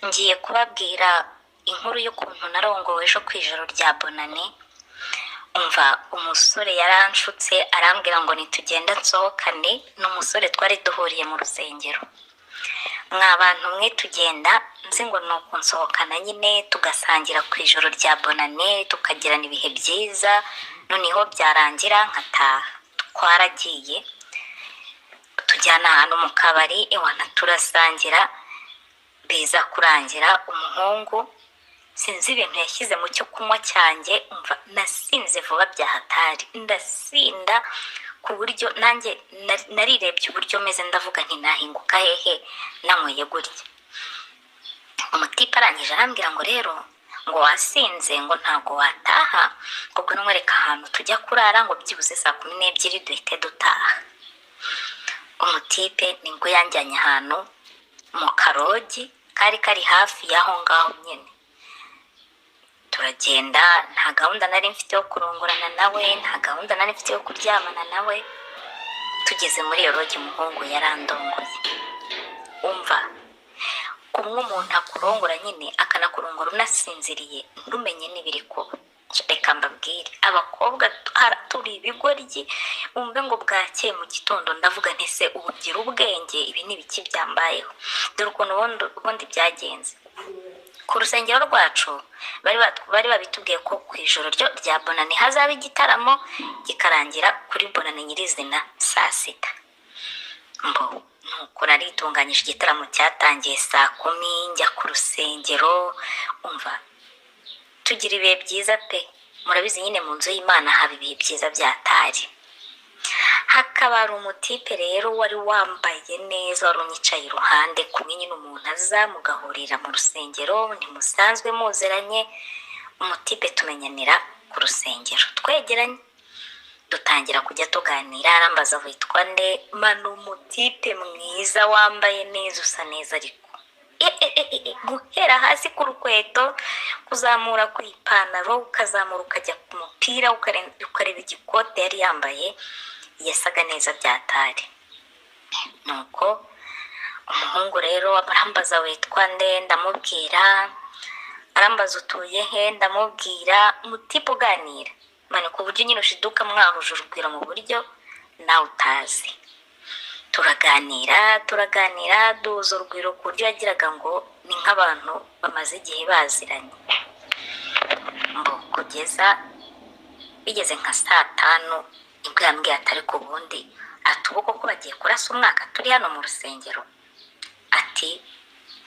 ngiye kubabwira inkuru y'ukuntu narongowe ejo ku ijoro rya bonane. Umva, umusore yaranshutse arambwira ngo nitugenda nsohokane n'umusore twari duhuriye mu rusengero. Mwa bantu mwe tugenda nzi ngo ni ukunsohokana nyine tugasangira ku ijoro rya bonane tukagirana ibihe byiza, noneho byarangira nkataha. Twaragiye tujyana ahantu mu kabari iwana turasangira, biza kurangira umuhungu sinzi ibintu yashyize mu cyo kunywa cyanjye. Umva, nasinze vuba bya hatari, ndasinda ku buryo nanjye narirebye uburyo meze, ndavuga nti nahinguka hehe nanyweye gutya. Umutipe arangije arambwira ngo rero ngo wasinze ngo ntabwo wataha, kuko nkwereka ahantu tujya kurara ngo byibuze saa 12 duhite dutaha. Umutipe nibwo yanjyanye ahantu mu karogi kari hafi y'aho ngaho nyine. Turagenda, nta gahunda nari mfite yo kurongorana nawe, nta gahunda nari mfite yo kuryamana nawe. Tugeze muri iyo rogi umuhungu yarandongoye. Umva, kumwe umuntu akurongora nyine akanakurongora unasinziriye ntumenye n'ibiri kuba. Reka mbabwire, abakobwa turi ibigoryi. Umve ngo bwakeye mu gitondo ndavuga nti se ubugira ubwenge, ibi ni ibiki byambayeho. Dore ukuntu ubundi byagenze. Ku rusengero rwacu bari babitubwiye ko ku ijoro rya bonane hazaba igitaramo gikarangira kuri bonane nyirizina saa 6. Nuko naritunganyije, igitaramo cyatangiye saa 10 njya ku rusengero. Umva, tugira ibihe byiza pe, murabizi nyine mu nzu y'Imana haba ibihe byiza byatari. Hakaba hari umutipe rero wari wambaye neza, wari unyicaye iruhande, kumwe nyine umuntu aza mugahurira mu rusengero ntimusanzwe muzeranye. Umutipe tumenyanira ku rusengero twegeranye, dutangira kujya tuganira. Arambaza witwa nde? Manu, umutipe mwiza wambaye neza, usa neza, ariko guhera hasi ku rukweto kuzamura ku ipantaro ukazamura ukajya ku mupira ukareba igikote yari yambaye, yasaga neza byatari. Nuko umuhungu rero arambaza witwa nde, ndamubwira. Arambaza utuye he, ndamubwira. Umutipe uganira mane ku buryo nyine ushiduka mwahuje urugwiro mu buryo nawe utazi. Turaganira duhuza urugwiro ku buryo yagiraga ngo ni nk'abantu bamaze igihe baziranye. Kugeza bigeze nka saa 5 nibwo yambwiye ati ariko ubundi atubuko ko bagiye kurasa umwaka turi hano mu rusengero. Ati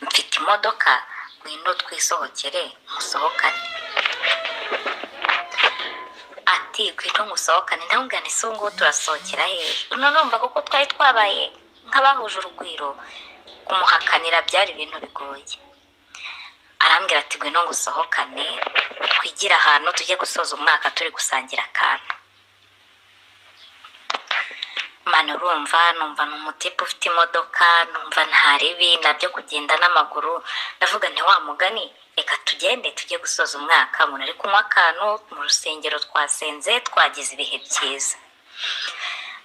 mfite imodoka, ngwino twisohokere musohokane. Ati ngwino musohokane. Ndamubwira nti ngo turasohokera hehe? Numva kuko twari twabaye nk'abahuje urugwiro, kumuhakanira byari ibintu bigoye. Arambwira ati ngwino ngusohokane twigira ahantu tujye gusoza umwaka turi gusangira akantu. Manu, urumva, numva ni umutipe ufite imodoka, numva ntaribi nabyo kugenda n'amaguru. Ndavuga nti wa mugani, reka tugende tujye gusoza umwaka. Umuntu ari kunywa akantu mu rusengero, twasenze, twagize ibihe byiza.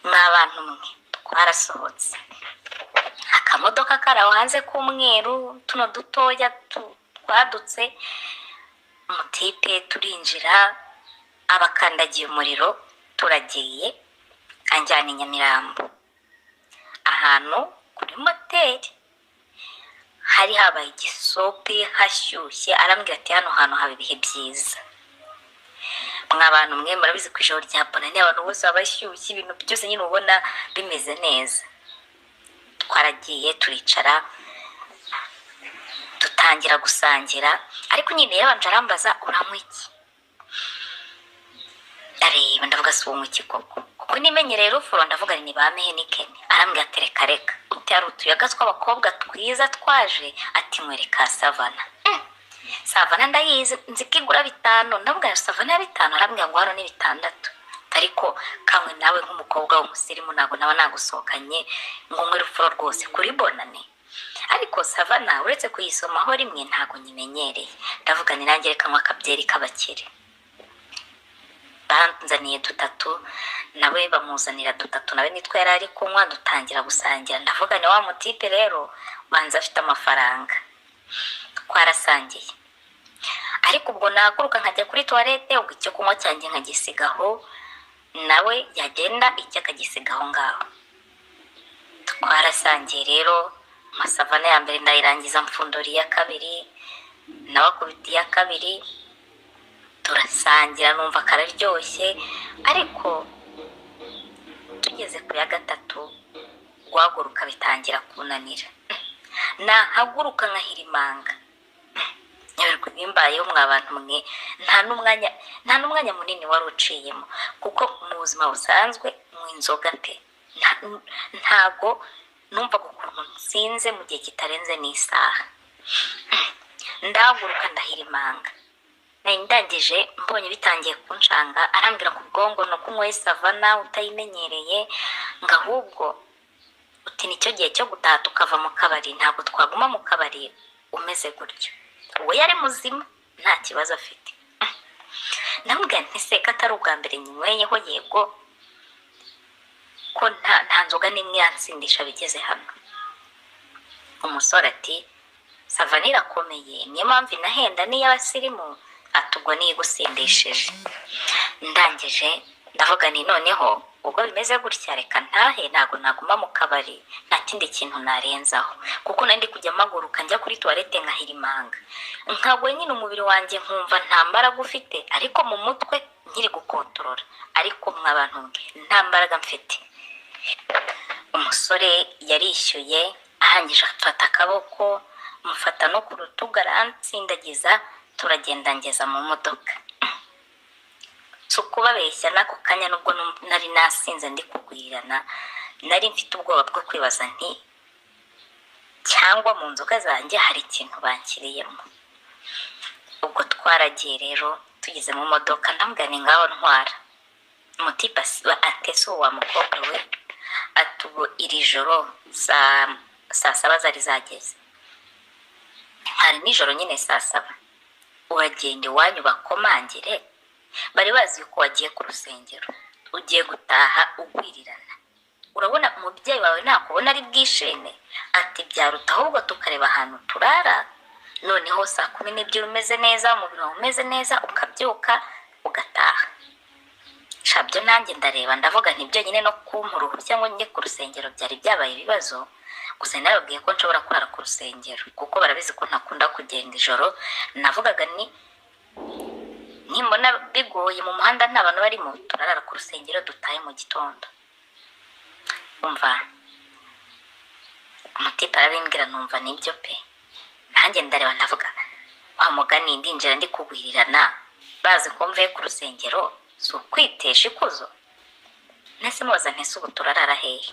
Mw'abantu mwe twarasohotse, akamodoka karaho hanze k'umweru, tuno dutoya twadutse. Umutipe turinjira, abakandagiye umuriro, turagiye. Anjyana i Nyamirambo ahantu kuri moteri, hari habaye igisope hashyushye. Arambwira ati hano hantu haba ibihe byiza. Mw'abantu mwe murabizi ku ijoro rya bonane abantu bose baba bashyushye, ibintu byose nyine ubona bimeze neza. Twaragiye turicara dutangira gusangira, ariko nyine yabanje arambaza uranywa iki? Areba, ndavuga si unywa iki koko, kuko nimenyereye urufuro. Ndavuga ni ba Heineken. Arambwira ati reka uti hari utuyaga tw'abakobwa twiza twaje. Ati mwereka Savana. Savana ndayizi, nzi ko igura 5. Ndavuga Savana ya 5. Arambwira ngo hano ni 6. Ariko kamwe nawe nk'umukobwa w'umusirimu ntabwo naba nagusohokanye ngo nkwe urufuro rwose kuri bonane. Ariko Savana uretse kuyisomaho rimwe ntabwo nyimenyereye. Ndavuga ni nanjye reka nkwa akabyeri k'abakire. Banzaniye 3, nawe bamuzanira 3, nawe nitwe yari ari kunywa. Dutangira gusangira. Ndavuga ni wa mutipe rero banza afite amafaranga. twarasangiye, ariko ubwo nahaguruka nkajya kuri toilette, ubwo icyo kunywa cyanjye nkagisigaho, nawe yagenda icyo akagisigaho ngaho. Twarasangiye rero, amasavana ya mbere ndayirangiza mfundura iya kabiri, nawe akubita iya kabiri, turasangira numva kararyoshye, ariko tugeze ku ya gatatu guhaguruka bitangira kunanira. Nahaguruka nkahirimanga, nyoberwa ibyambayeho mwa bantu mwe, nta n'umwanya munini wari uciyemo, kuko mu buzima busanzwe mu inzoga pe ntago numvaga ukuntu nsinze mu gihe kitarenze n'isaha. Ndahaguruka ndahirimanga, ndangije mbonye bitangiye kunshanga, arambwira ku bwongo no kunywa savana utayimenyereye, ngo ahubwo uti nicyo gihe cyo gutaha tukava mu kabari, ntabwo twaguma mu kabari umeze gutyo. Uwo yari muzima nta kibazo afite. Ndamubwira nti se ko atari ubwa mbere nyweyeho, yego ko nta nzoga n'imwe yansindisha bigeze hano. Umusore ati savana irakomeye, niyo mpamvu inahenda n'iy'abasirimu, atubwo niyigusindishije. Ndangije ndavuga ni noneho ubwo bimeze gutya reka ntahe, ntago naguma mu kabari, nta kindi kintu narenzaho, kuko nandi kujya mpaguruka njya kuri toilette nkahirimanga, nkagwe nyine umubiri wanjye nkumva nta mbaraga ufite, ariko mu mutwe nkiri gukontorora, ariko mwa bantu nta mbaraga mfite. Umusore yarishyuye, arangije afata akaboko mufata no ku rutugu arantsindagiza, turagenda ngeza mu modoka. So kubabeshya n'ako kanya nubwo nari nasinze ndi kugwirirana, nari mfite ubwoba bwo kwibaza nti cyangwa mu nzoga zanjye hari ikintu bankiriyemo. Ubwo twaragiye rero, tugeze mu modoka ndamubwira ni ngaho ntwara. Umutipa atese wa mukobwa we, atubu iri joro saa 7 zari zageze, hari nijoro nyine saa 7, uragenda iwanyu bakomangire, bari bazi ko wagiye ku rusengero, ugiye gutaha ugwirirana, urabona umubyeyi wawe nakubona ari bwishime, ati byaruta ahubwo tukareba ahantu turara, noneho saa 12 umeze neza, umubiri wawe umeze neza, ukabyuka ugataha. Shabyo nanjye ndareba ndavuga ntibyo nyine no kumpuruhu cyangwa njye ku rusengero byari byabaye ibibazo, gusa narabwiye ko nshobora kurara ku rusengero kuko barabizi ko ntakunda kugenda ijoro. Navugaga nimbona bigoye mu muhanda nta bantu barimo, turarara ku rusengero dutahe mu gitondo. Umva umutipa arabimbwira, numva nibyo pe, nanjye ndareba ndavuga wa mugani ndinjira ndi kugwirirana, bazi ko mvuye ku rusengero, so kwitesha ikuzo. Nese mubaza ntese ubu turarara hehe?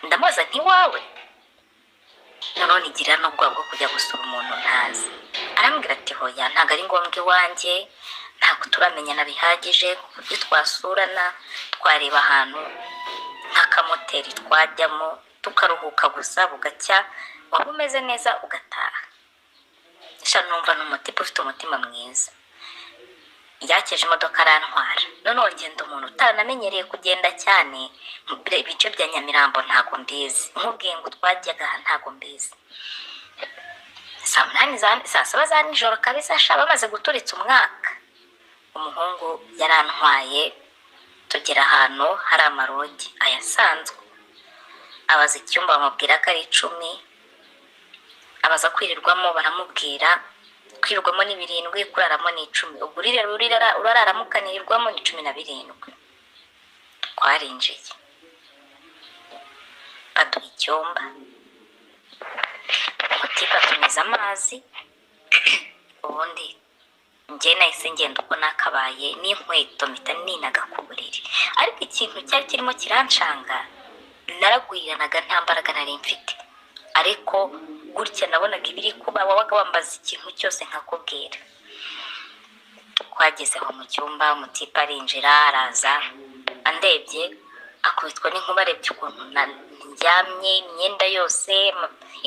Ndamubaza nti wawe, none igira n'ubwoba bwo kujya gusura umuntu ntazi. Arambwira ati hoya ntago ari ngombwa iwanjye, ntabwo turamenyana bihagije ku buryo twasurana, twareba ahantu nk'akamoteri twajyamo tukaruhuka gusa bugacya, waba umeze neza ugataha. Sha numva n'umutipa ufite umutima mwiza, yakeje imodoka arantwara. Noneho ngenda umuntu utanamenyereye kugenda cyane, ibice bya Nyamirambo ntago mbizi, nkubwiye ngo twajyaga ntago mbizi. Saa 7 za nijoro kabisa, sha bamaze guturitsa umwaka, umuhungu yarantwaye tugera ahantu hari amarogi ayasanzwe, abaza icyumba bamubwira ko ari 10, abaza kwirirwamo baramubwira kwirirwamo ni 7, kuraramo ni 10, ubwo urararamo ukanirirwamo ni 17. Twarinjiye baduha icyumba, umutipa atumiza amazi, ubundi njye nahise ngenda uko nakabaye n'inkweto mpita ninaga ku buriri. Ariko ikintu cyari kirimo kiranshanga, naragwiriranaga nta mbaraga nari mfite, ariko gutya nabonaga ibiri kuba, wabaga wambaza ikintu cyose nkakubwira. Twagezeho mu cyumba, umutipa arinjira araza, andebye akubitwa n'inkuba, arebye ukuntu ndyamye, imyenda yose,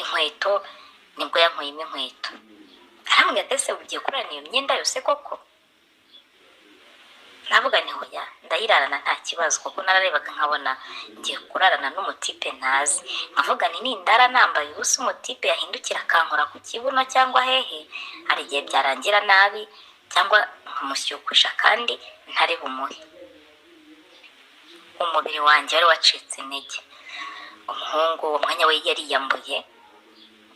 inkweto, nibwo yankuyemo inkweto. Arambwira ati ese ugiye kurana iyo myenda yose koko? navuga ni hoya ndayirarana nta kibazo, kuko nararebaga nkabona ngiye kurarana n'umutipe ntazi, nkavuga ni nindara nambaye ubusa umutipe yahindukira akankora ku kibuno cyangwa hehe, hari igihe byarangira nabi cyangwa nkamushyukusha kandi ntari bumuhe. Umubiri wanjye wari wacitse intege. Umuhungu uwo mwanya we yariyambuye,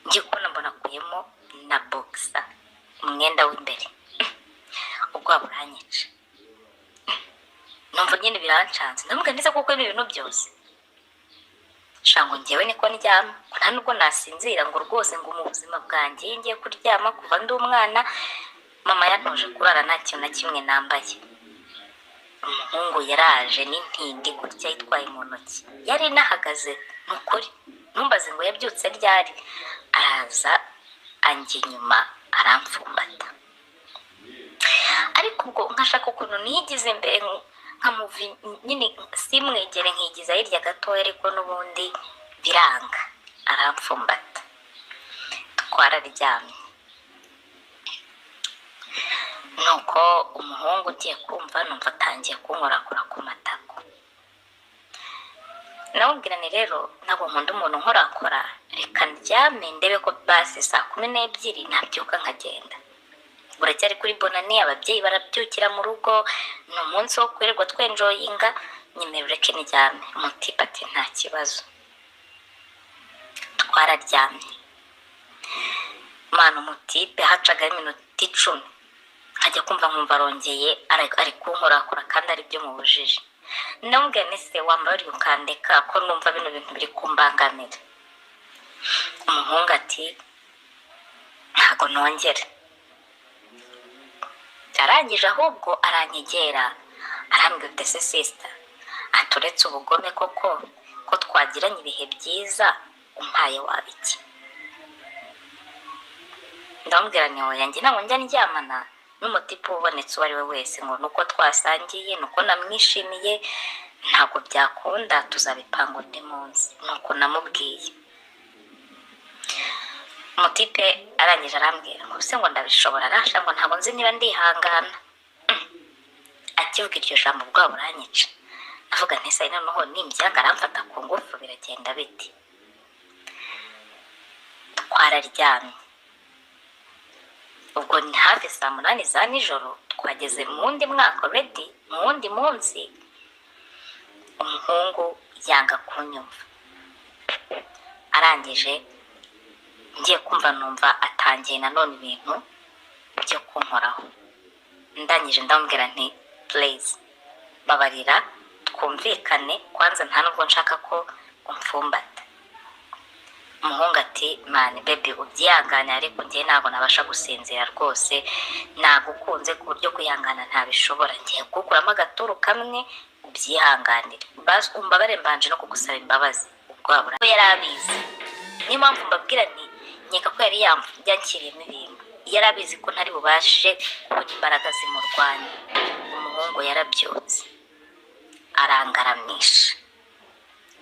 ngiye kubona mbona akuyemo na boxer, umwenda w'imbere. Ubwoba buranyica, numva nyine birancanze, ndavuga ndetse kuko ibi bintu byose shango njyewe niko ndyama, nta nubwo nasinzira ngo rwose ngo mu buzima bwanjye ngiye kuryama kuva ndi umwana mama yantoje kurara nta kintu na kimwe nambaye. Umuhungu yaraje n'intindi gutya yitwaye mu ntoki, yari inahagaze nukuri, numbaze ngo yabyutse ryari. Araza anjye inyuma aramfumbata, ariko ubwo nkashaka ukuntu nigize imbere nkamuvi nyine simwegere nkigiza hirya gatoya, ariko n'ubundi biranga, aramfumbata twararyamye. Nuko umuhungu ugiye kumva numva atangiye kunkorakora ku matako. Namubwira ni rero ntabwo nkunda umuntu nkorakora, reka ndyame ndebe ko basi 12:00 nabyuka nkagenda. Buracyari kuri bonane, ababyeyi barabyukira mu rugo, ni umunsi wo kwirirwa twenjoyinga, nyine reke ndyame. Umutipe ati nta kibazo. Twararyamye. Mana umutipe hacaga iminota 10 nkajya kumva nkumva arongeye ari kunkorakora kandi ari byo mu bujiji. Namubwira ni se wambaye uri ukandeka ko numva bino bintu biri kumbangamira. Umuhungu ati ntago nongere. Arangije ahubwo aranyegera arambwira ati sister, aturetse ubugome koko ko twagiranye ibihe byiza umpaye wabiki. Ndamubwira ni oya njye ntabwo njya ndyamana n'umutipe ubonetse uwo ari we wese ngo nuko twasangiye nuko namwishimiye, ntabwo byakunda, tuzabipanga undi munsi. Nuko namubwiye. Umutipe arangije arambwira ngo se ngo ndabishobora, arasha ngo ntabwo nzi niba ndihangana. Akivuga iryo jambo ubwoba buranyica, navuga nti se noneho nimbyanga aramfata ku ngufu biragenda biti. Twararyamye. Ubwo ni hafi 8 za nijoro, twageze mu wundi mwaka already, mu wundi munsi. Umuhungu yanga kunyumva, arangije ngiye kumva numva atangiye nanone ibintu byo kunkoraho. Ndangije ndamubwira nti please babarira twumvikane, kwanza nta nubwo nshaka ko umfumbata. Umuhungu ati mani baby ubyihangane, ariko njye ntabwo nabasha gusinzira rwose, nagukunze ku buryo kwihangana ntabishobora, ngiye kukuramo agaturu kamwe ubyihanganire, basi umbabare mbanje no kugusaba imbabazi. Ubwo yari abizi, niyo mpamvu mbabwira nti nkeka ko yari yankiriyemo ibintu, yari abizi ko ntari bubashe kubona imbaraga zimurwanya. Umuhungu yarabyutse arangaramisha,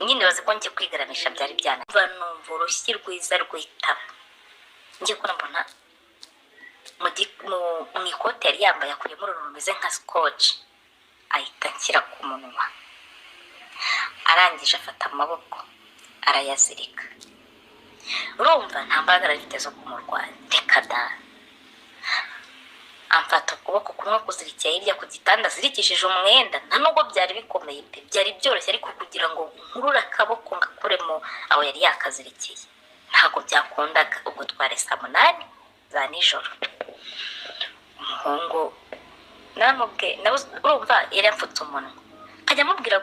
nyine bazi ko ngiye kwigaramisha byari byananiye. Numva urushyi rwiza rwitaba, ngiye kubona mbona mu ikote yari yambaye akuyemo uruntu rumeze nka scotch, ahita anshyira ku munwa. Arangije afata amaboko arayazirika. Urumva nta mbaraga afite zo kumurwanya, reka da. Amfata ukuboko kumwe kuzirikiye hirya ku gitanda zirikishije umwenda, nta nubwo byari bikomeye pe, byari byoroshye, ariko kugira ngo nkurure akaboko ngakuremo aho yari yakazirikiye ntabwo byakundaga. Ubwo twari 8 za nijoro. Umuhungu urumva yari amfutse umunwa, nkajya mubwira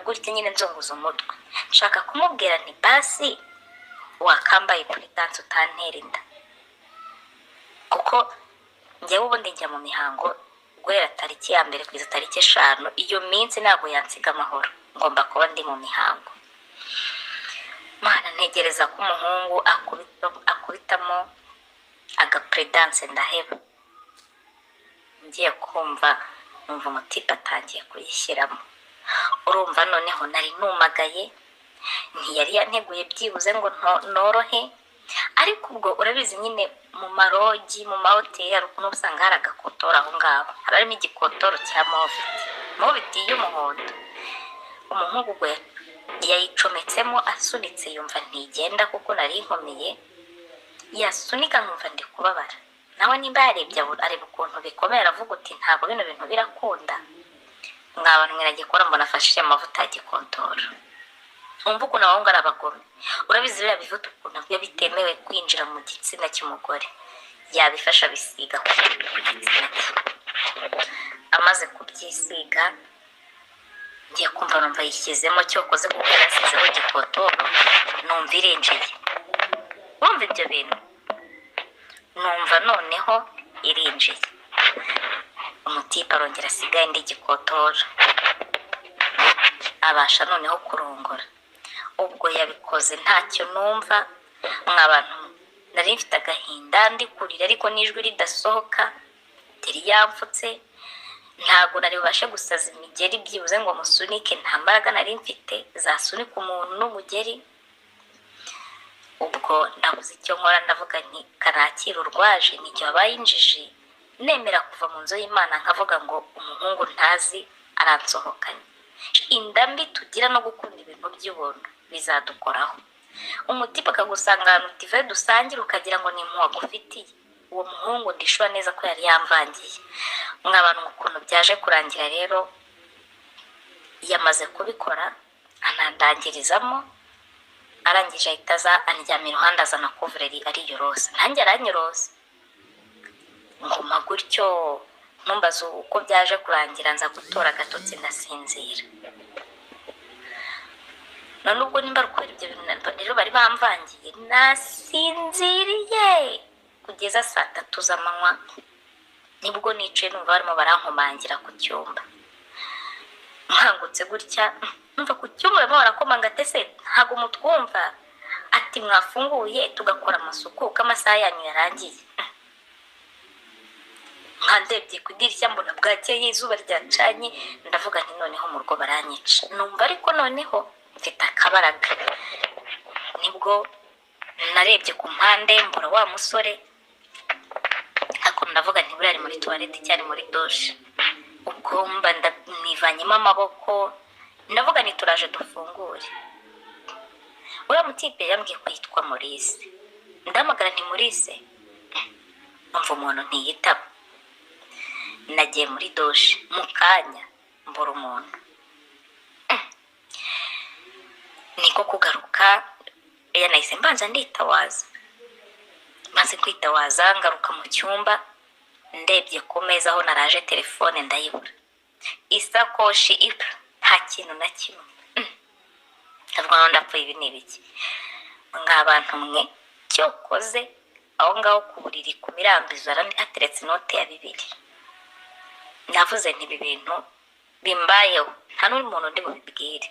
gutya nyine nzunguza umutwe, nshaka kumubwira nti basi wakambaye kuri dance utantera inda, kuko njyewe ubundi njya mu mihango guhera tariki ya 1 kugeza tariki 5. Iyo minsi ntabwo yansiga amahoro, ngomba kuba ndi mu mihango. Mana ntegereza ko umuhungu akubitamo agapredance ndaheba. Ngiye kumva numva umutipe atangiye kuyishyiramo. Urumva noneho nari numagaye, ntiyari yanteguye byibuze ngo norohe, ariko ubwo urabizi nyine mu marogi mu mahoteli hari ukuntu usanga hari agakotora aho ngaho, haba harimo igikotoro cya moviti y'umuhondo. Umuhungu ubwo yayicometsemo asunitse yumva ntigenda kuko nari nkomeye, yasunika nkumva ndi kubabara. Nawe nimba yarebye areba ukuntu bikomera avuga uti ntabwo bino bintu birakunda. Mwabantu mwiragikora mbona afashije amavuta ya gikotoro. Umva ukuntu abahungu ari abagome. Urabizi biriya bivuta ukuntu biba bitemewe kwinjira mu gitsina cy'umugore, yabifasha bisiga ku gitsina cye. Amaze kubyisiga ngiye kumva numva yishyizemo cyokoze kuko yasizeho gikotoro, numva irinjiye. Wumva ibyo bintu? Numva noneho irinjiye. Umutipe arongera asigaye indi gikotoro, abasha noneho kurongora. Ubwo yabikoze ntacyo numva. Mwabantu nari mfite agahinda ndi kurira ariko n'ijwi ridasohoka, yari yamfutse. Ntabwo nari bubashe gusaza imigeri byibuze ngo musunike, nta mbaraga nari mfite zasunika umuntu n'umugeri. Ubwo nabuze icyo nkora, ndavuga nti karakira urwaje, n'igihe wabaye injiji nemera kuva mu nzu y'Imana nkavuga ngo umuhungu ntazi aransohokanye. Inda mbi tugira no gukunda ibintu by'ubuntu bizadukoraho. Umutipe akagusanga ahantu utive dusangira ukagira ngo ni impuhwe agufitiye. Uwo muhungu ndishura neza ko yari yamvangiye. Mwabantu ukuntu byaje kurangira rero, yamaze kubikora anandangirizamo, arangije ahita aza andyama iruhande azana kuvureri ariyorosa. Nanjye aranyorosa nguma gutyo. Numbaza uko byaje kurangira, nza gutora agatotsi ndasinzira. None ubwo nimba rukora ibyo bintu rero bari bamvangiye, nasinziriye kugeza 3 z'amanywa. Nibwo nicaye numva barimo barankomangira ku cyumba. Nkangutse gutya numva ku cyumba barimo barakomanga, ati ntago mutwumva, ati mwafunguye tugakora amasuku uko amasaha yanyu yarangiye. Nkandebye ku idirishya mbona bwakeye izuba ryacanye, ndavuga nti noneho mu rugo baranyica. Numva ariko noneho mfite akabaraga. Nibwo narebye ku mpande mbura wa musore, ariko ndavuga nti buriya ari muri toilette cyane muri douche. Ubwo mba nivanyemo amaboko, ndavuga nti turaje dufungure. Uriya mutipe yambwiye ko yitwa Maurice. Ndamagara nti Maurice, umva umuntu ntiyitaba. Nagiye muri douche, mu kanya mbura umuntu. Niko kugaruka nahise mbanza nditawaza. Maze kwitawaza ngaruka mu cyumba, ndebye ku meza aho naraje telefone ndayibura, isakoshi nta kintu na kimwe. Ndavuga ngo ndapfuye, ibi ni ibiki? Nk'abantu mwe cyokoze aho ngaho ku buriri ku mirambizo ateretse inote ya 2. Navuze nti ibi bintu bimbayeho nta n'undi muntu ndi bubibwire.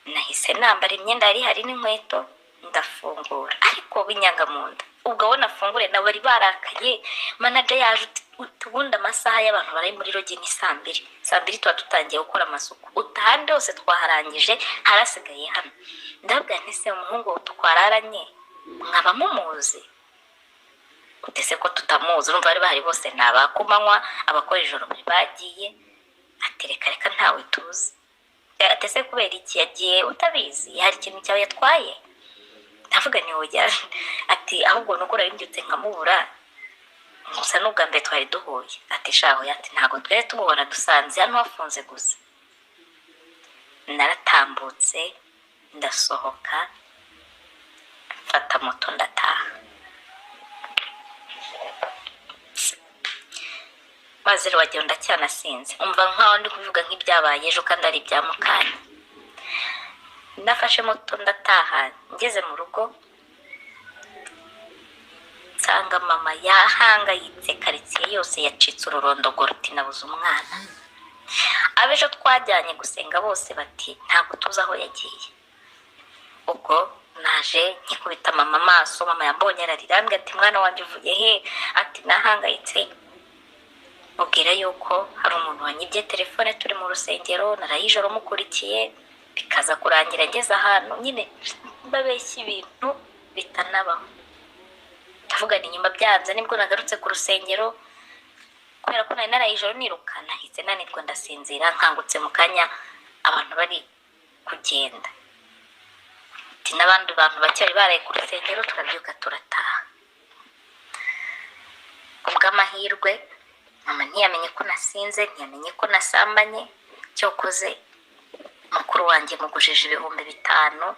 Nahise nambara imyenda yari hari n'inkweto ndafungura, ariko binyanga mu nda. Ubwo aho nafungure nabo bari barakaye. Manager yaje ubundi amasaha y'abantu bari muri rogi ni 2:00. 2:00 tuba dutangiye gukora amasuku, utahandi hose twaharangije, harasigaye hano. Ndabwira nti se umuhungu twararanye mwaba mumuzi? Utese ko tutamuzi? Urumva bari bahari bose nabakumanywa, abakora ijoro bari bagiye. Ati reka ntawe tuzi. Atese kubera iki yagiye utabizi? Hari ikintu cyawe yatwaye? Ndavuga ni ujya. Ati ahubwo nuko rarindyutse nkamubura, gusa n'ubwa mbere twari duhuye. Ati shaho, ati ntago twari tubona, dusanze hano hafunze gusa. Naratambutse ndasohoka, mfata moto ndataha. Maze rero wagiye ndacyanasinze, umva nkaho ndi kuvuga nk'ibyabaye ejo kandi ari ibya mukanya. Nafashe moto ndataha. Ngeze mu rugo nsanga mama yahangayitse, karitsiye yose yacitse ururondogoro, ati nabuze umwana. Abejo twajyanye gusenga bose bati ntabwo tuzi aho yagiye. Ubwo naje nkikubita mama amaso, mama yambonye ararira, ambwira ati mwana wanjye uvuye he? Ati nahangayitse, mubwira yuko hari umuntu wanyibye telefone turi mu rusengero, narayijoro mukurikiye, bikaza kurangira ngeze ahantu nyine babeshya ibintu bitanabaho. ndavuga ni nyuma byanze nibwo nagarutse ku rusengero, kubera ko nari naraye ijoro niruka, nahise nanirwa ndasinzira, nkangutse mu kanya abantu bari kugenda. N'abandi bantu bake bari baraye ku rusengero, turabyuka turataha. Kubw'amahirwe mama ntiyamenye ko nasinze, ntiyamenye ko nasambanye. Cyokoze mukuru wanjye mugujije 5,000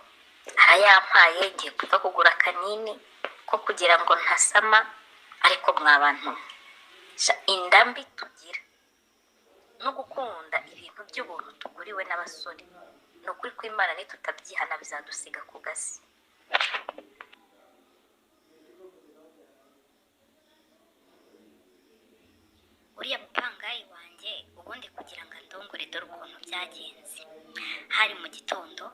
arayampaye, ngiye kuva kugura kanini ko kugira ngo ntasama. Ariko mwabantu indambi tugira no gukunda ibintu by'ubuntu tuguriwe n'abasore, no kuri kw'Imana nitutabyihana bizadusiga ku gasi. Uriya mupangayi wanjye ubundi kugira ngo andongore dore ukuntu byagenze. Hari mu gitondo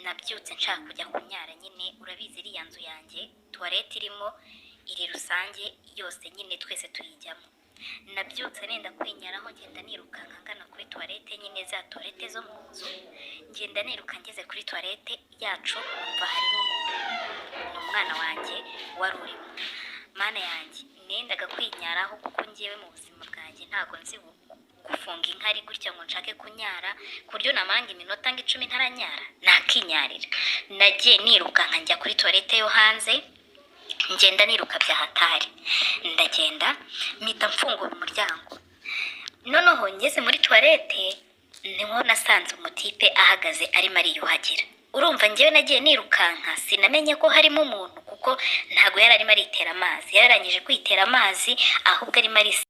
nabyutse nshaka kujya kunyara nyine, urabizi iriya nzu yanjye tuwarete irimo iri rusange yose nyine twese tuyijyamo. Nabyutse nenda kwinyaraho, ngenda niruka nkagana kuri tuwarete nyine, za tuwarete zo mu nzu. Ngenda niruka ngeze kuri tuwarete yacu, umva harimo umuntu, umwana wanjye wari urimo. Mana yanjye nendaga kwinyaraho kuko ngewe mu buzima bwanjye ntago nzi gufunga inkari gutya ngo nshake kunyara, ku buryo namanga iminota 10 ntaranyara nakinyarira. Nagiye niruka nkajya kuri tuwarete yo hanze, ngenda niruka bya hatari. Ndagenda mpita mfungura umuryango. Noneho ngeze muri tuwarete niho nasanze umutipe ahagaze arimo ariyuhagira. Urumva ngewe nagiye nirukanka, sinamenye ko harimo umuntu kuko ntago yari arimo aritera amazi. Yararangije kwitera amazi ahubwo arimo